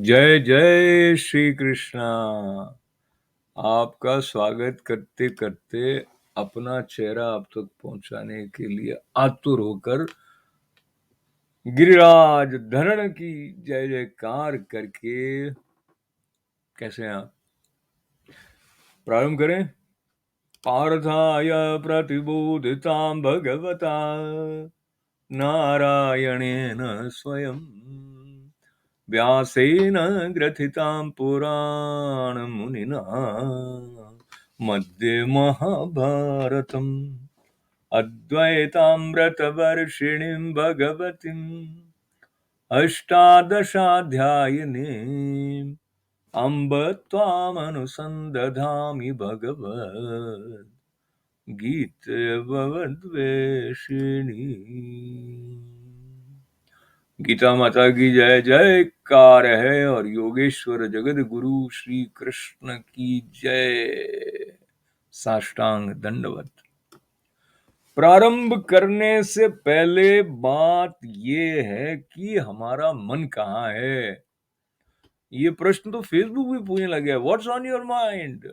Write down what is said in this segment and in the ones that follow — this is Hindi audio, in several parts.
जय जय श्री कृष्णा। आपका स्वागत करते करते अपना चेहरा आप तक पहुंचाने के लिए आतुर होकर गिरिराज धरण की जय जयकार करके कैसे हैं आप? प्रारंभ करें। पार्थाय प्रतिबोधितां भगवता नारायणेन स्वयं व्यासेन ग्रथितां पुराणमुनिना मध्ये महाभारतम् अद्वैतामृतवर्षिणीं भगवतीम् अष्टादशाध्यायिनीम् अम्ब त्वामनुसन्दधामि भगवद् गीते भवद्वेषिणी। गीता माता की जय जयकार है और योगेश्वर जगत गुरु श्री कृष्ण की जय। साष्टांग दंडवत। प्रारंभ करने से पहले बात ये है कि हमारा मन कहाँ है। ये प्रश्न तो फेसबुक भी पूछने लगे, व्हाट्स ऑन योर माइंड।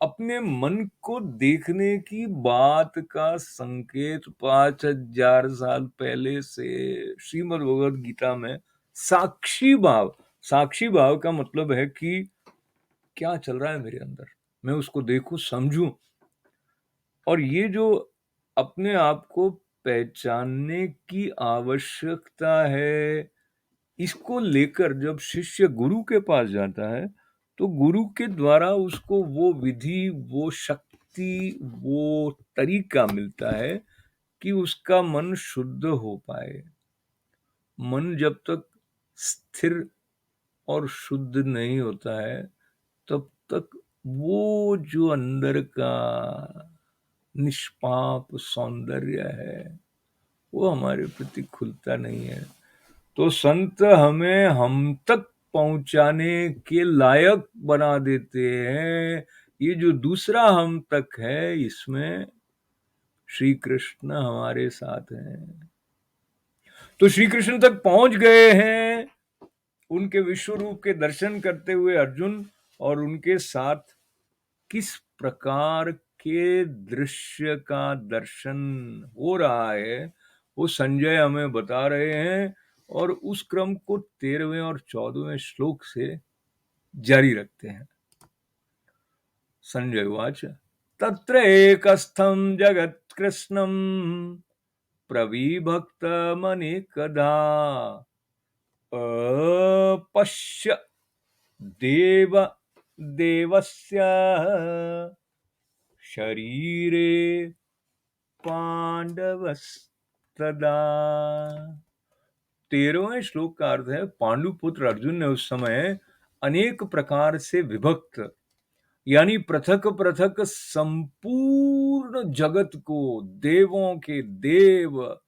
अपने मन को देखने की बात का संकेत 5000 साल पहले से श्रीमद् भगवद गीता में साक्षी भाव का मतलब है कि क्या चल रहा है मेरे अंदर, मैं उसको देखूं, समझूं। और ये जो अपने आप को पहचानने की आवश्यकता है, इसको लेकर जब शिष्य गुरु के पास जाता है तो गुरु के द्वारा उसको वो विधि, वो शक्ति, वो तरीका मिलता है कि उसका मन शुद्ध हो पाए। मन जब तक स्थिर और शुद्ध नहीं होता है तब तक वो जो अंदर का निष्पाप सौंदर्य है वो हमारे प्रति खुलता नहीं है। तो संत हमें हम तक पहुंचाने के लायक बना देते हैं। ये जो दूसरा हम तक है, इसमें श्री कृष्ण हमारे साथ हैं। तो श्री कृष्ण तक पहुंच गए हैं। उनके विश्व रूप के दर्शन करते हुए अर्जुन और उनके साथ किस प्रकार के दृश्य का दर्शन हो रहा है वो संजय हमें बता रहे हैं और उस क्रम को 13वें और 14वें श्लोक से जारी रखते हैं। संजय उवाच तत्र एकस्थं जगत्कृष्णं प्रविभक्तमनेकधा अपश्य देवस्य शरीरे पांडवस्तदा। 13वें श्लोक का अर्थ है, पांडुपुत्र अर्जुन ने उस समय अनेक प्रकार से विभक्त यानी पृथक पृथक संपूर्ण जगत को, देवों के देव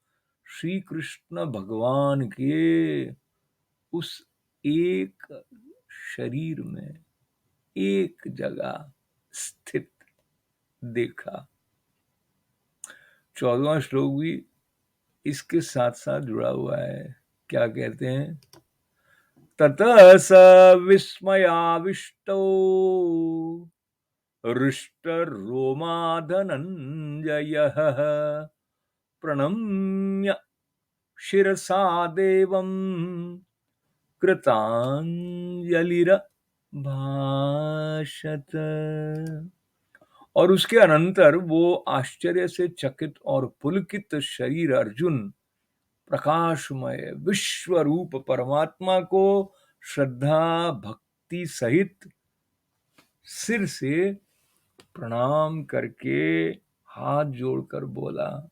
श्री कृष्ण भगवान के उस एक शरीर में एक जगह स्थित देखा। 14वां श्लोक भी इसके साथ साथ जुड़ा हुआ है। क्या कहते हैं? ततः स विस्मयाविष्टो हृष्टरोमा धनञ्जयः प्रणम्य शिरसा देवं कृतांजलिरभाषत। और उसके अनंतर वो आश्चर्य से चकित और पुलकित शरीर अर्जुन प्रकाशमय विश्व रूप परमात्मा को श्रद्धा भक्ति सहित सिर से प्रणाम करके हाथ जोड़कर बोला।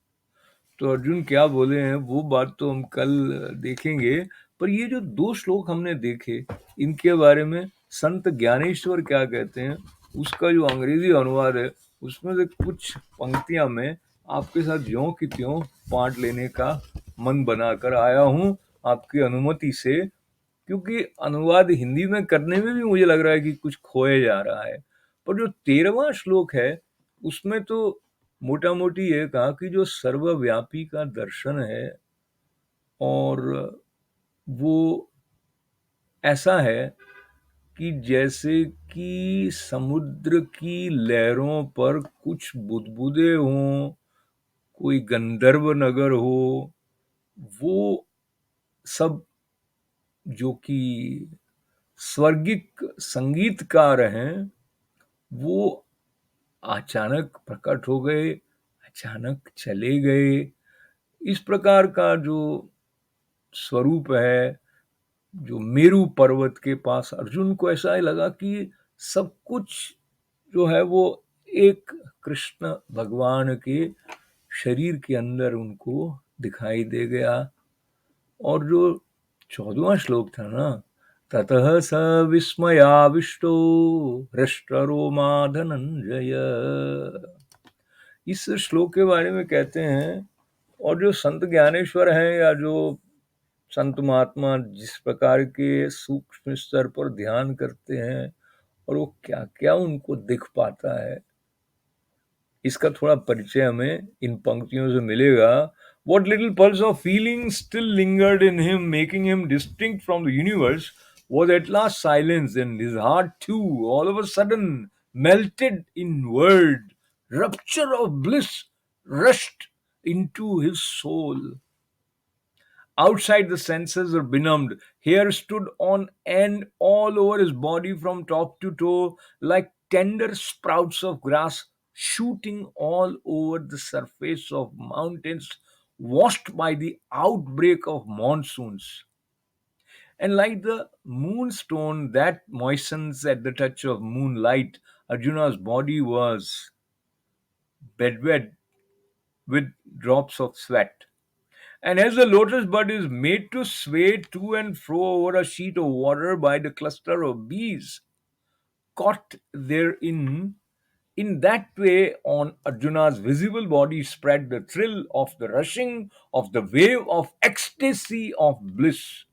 तो अर्जुन क्या बोले हैं वो बात तो हम कल देखेंगे, पर ये जो 2 श्लोक हमने देखे इनके बारे में संत ज्ञानेश्वर क्या कहते हैं, उसका जो अंग्रेजी अनुवाद है उसमें से कुछ पंक्तियां मैं आपके साथ ज्यों की त्यों बांट लेने का मन बनाकर आया हूं आपकी अनुमति से, क्योंकि अनुवाद हिंदी में करने में भी मुझे लग रहा है कि कुछ खोया जा रहा है। पर जो 13वां श्लोक है उसमें तो मोटा मोटी ये कहा कि जो सर्वव्यापी का दर्शन है और वो ऐसा है कि जैसे कि समुद्र की लहरों पर कुछ बुदबुदे हों, कोई गंधर्व नगर हो, वो सब जो कि स्वर्गिक संगीतकार हैं, वो अचानक प्रकट हो गए, अचानक चले गए। इस प्रकार का जो स्वरूप है, जो मेरू पर्वत के पास अर्जुन को ऐसा ही लगा कि सब कुछ जो है वो एक कृष्ण भगवान के शरीर के अंदर उनको दिखाई दे गया। और जो 14वां श्लोक था ना, ततः स विस्मयाविष्टो हृष्टरोमा धनंजय, इस श्लोक के बारे में कहते हैं। और जो संत ज्ञानेश्वर हैं या जो संत महात्मा जिस प्रकार के सूक्ष्म स्तर पर ध्यान करते हैं और वो क्या क्या उनको दिख पाता है, इसका थोड़ा परिचय हमें इन पंक्तियों से मिलेगा। What little pulse of feeling still lingered in him, making him distinct from the universe, was at last silenced, and his heart too, all of a sudden, melted inward. Rupture of bliss rushed into his soul. Outside, the senses were benumbed. Hair stood on end all over his body from top to toe, like tender sprouts of grass shooting all over the surface of mountains washed by the outbreak of monsoons. And like the moonstone that moistens at the touch of moonlight, Arjuna's body was bedwet with drops of sweat. And as the lotus bud is made to sway to and fro over a sheet of water by the cluster of bees caught therein, in that way on Arjuna's visible body spread the thrill of the rushing of the wave of ecstasy of bliss.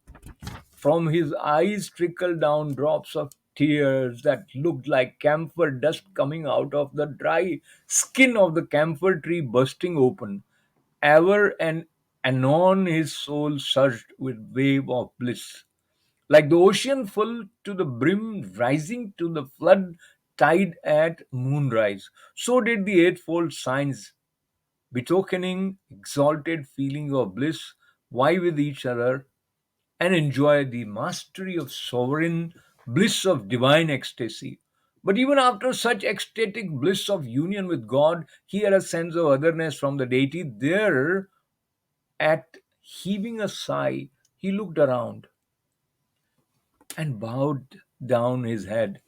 From his eyes trickled down drops of tears that looked like camphor dust coming out of the dry skin of the camphor tree bursting open. Ever and anon his soul surged with wave of bliss, like the ocean full to the brim rising to the flood tide at moonrise. So did the eightfold signs, betokening exalted feeling of bliss, vie with each other and enjoy the mastery of sovereign bliss of divine ecstasy. But even after such ecstatic bliss of union with God, he had a sense of otherness from the deity. There, at heaving a sigh, he looked around and bowed down his head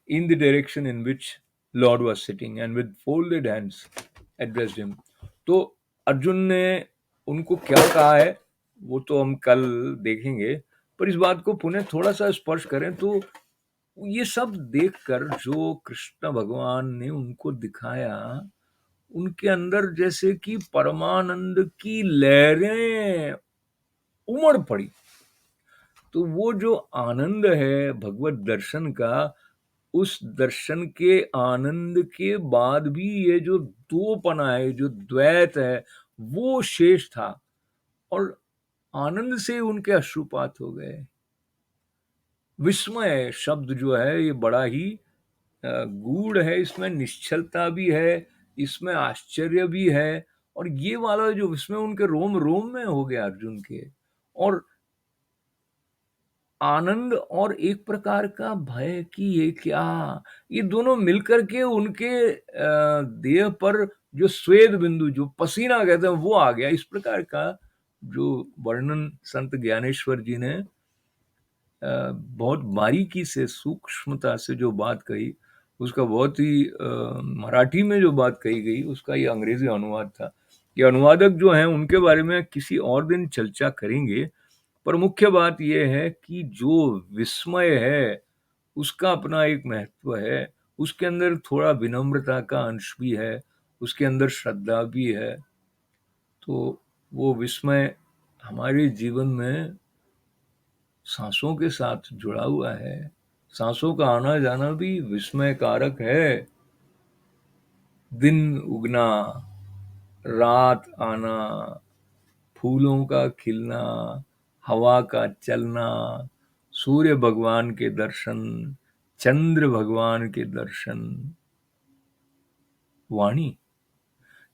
in the direction in which Lord was sitting and with folded hands addressed him. तो अर्जुन ने उनको क्या कहा है वो तो हम कल देखेंगे, पर इस बात को पुनः थोड़ा सा स्पर्श करें तो ये सब देखकर जो कृष्ण भगवान ने उनको दिखाया, उनके अंदर जैसे कि परमानंद की लहरें उमड़ पड़ी। तो वो जो आनंद है भगवत दर्शन का, उस दर्शन के आनंद के बाद भी ये जो दोपना है, जो द्वैत है, वो शेष था और आनंद से उनके अश्रुपात हो गए। विस्मय शब्द जो है ये बड़ा ही गूढ़ है, इसमें निश्चलता भी है, इसमें आश्चर्य भी है, और ये वाला जो विस्मय उनके रोम रोम में हो गया अर्जुन के। और आनंद और एक प्रकार का भय कि ये क्या, ये दोनों मिलकर के उनके देह पर जो स्वेद बिंदु, जो पसीना कहते हैं, वो आ गया। इस प्रकार का जो वर्णन संत ज्ञानेश्वर जी ने बहुत बारीकी से, सूक्ष्मता से जो बात कही, उसका बहुत ही मराठी में जो बात कही गई उसका ये अंग्रेजी अनुवाद था। ये अनुवादक जो हैं उनके बारे में किसी और दिन चर्चा करेंगे, पर मुख्य बात यह है कि जो विस्मय है उसका अपना एक महत्व है, उसके अंदर थोड़ा विनम्रता का अंश भी है, उसके अंदर श्रद्धा भी है। तो वो विस्मय हमारे जीवन में सांसों के साथ जुड़ा हुआ है। सांसों का आना जाना भी विस्मय कारक है। दिन उगना, रात आना, फूलों का खिलना, हवा का चलना, सूर्य भगवान के दर्शन, चंद्र भगवान के दर्शन, वाणी,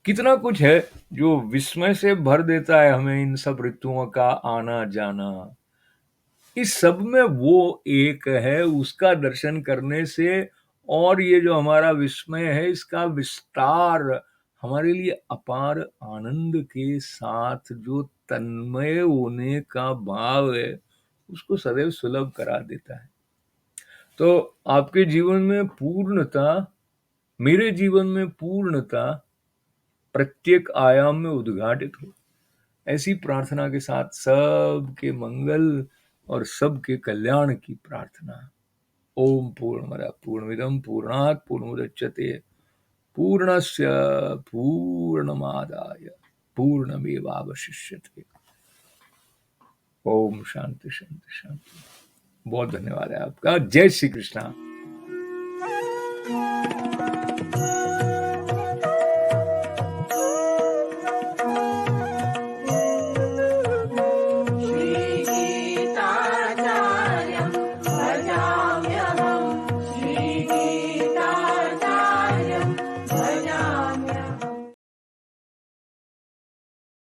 कितना कुछ है जो विस्मय से भर देता है हमें। इन सब ऋतुओं का आना जाना, इस सब में वो एक है, उसका दर्शन करने से और ये जो हमारा विस्मय है इसका विस्तार हमारे लिए अपार आनंद के साथ जो तन्मय होने का भाव है उसको सदैव सुलभ करा देता है। तो आपके जीवन में पूर्णता, मेरे जीवन में पूर्णता प्रत्येक आयाम में उद्घाटित हो, ऐसी प्रार्थना के साथ सबके मंगल और सबके कल्याण की प्रार्थना। ओम पूर्णमदः पूर्णमिदं पूर्णात् पूर्णमुदच्यते पूर्णस्य पूर्णमादाय पूर्णमेवावशिष्यते। ओम शांति शांति शांति। बहुत धन्यवाद है आपका। जय श्री कृष्णा।